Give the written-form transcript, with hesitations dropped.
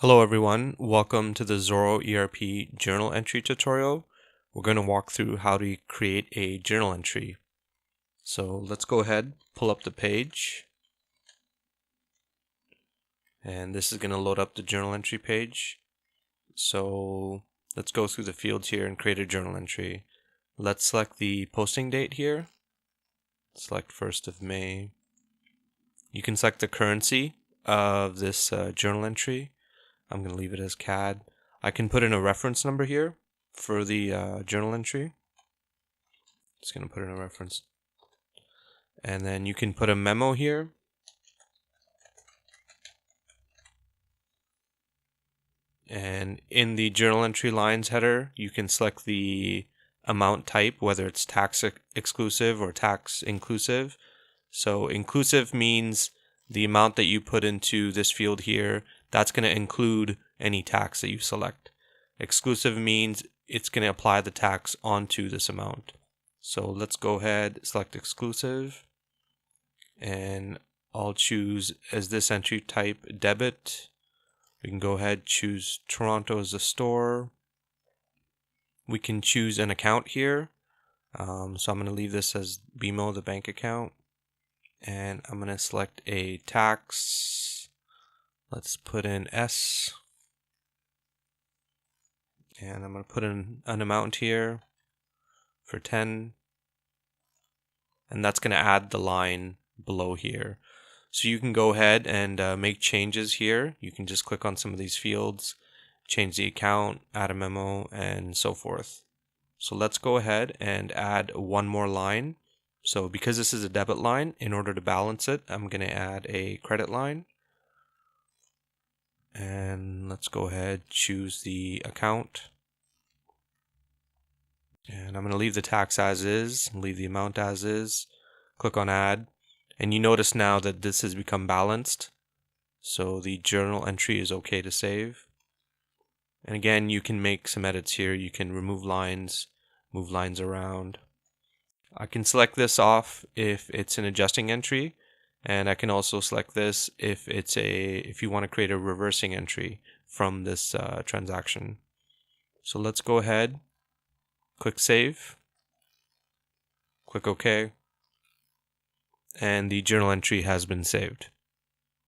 Hello everyone, welcome to the XoroERP journal entry tutorial. We're going to walk through how to create a journal entry. So let's go ahead, pull up the page, and this is going to load up the journal entry page. So let's go through the fields here and create a journal entry. Let's select the posting date here, select 1st of May. You can select the currency of this journal entry. I'm going to leave it as CAD. I can put in a reference number here for the journal entry. Just going to put in a reference. And then you can put a memo here. And in the journal entry lines header, you can select the amount type, whether it's tax exclusive or tax inclusive. So inclusive means the amount that you put into this field here, that's going to include any tax that you select. Exclusive means it's going to apply the tax onto this amount. So let's go ahead, select exclusive, and I'll choose as this entry type debit. We can go ahead, choose Toronto as a store. We can choose an account here. So I'm going to leave this as BMO, the bank account. And I'm going to select a tax. Let's put in S. And I'm going to put in an amount here for 10. And that's going to add the line below here. So you can go ahead and make changes here. You can just click on some of these fields, change the account, add a memo, and so forth. So let's go ahead and add one more line. So because this is a debit line, in order to balance it, I'm going to add a credit line. And let's go ahead, choose the account. And I'm going to leave the tax as is, leave the amount as is, click on add. And you notice now that this has become balanced. So the journal entry is okay to save. And again, you can make some edits here. You can remove lines, move lines around. I can select this off if it's an adjusting entry, and I can also select this if you want to create a reversing entry from this transaction. So let's go ahead, click Save, click OK, and the journal entry has been saved.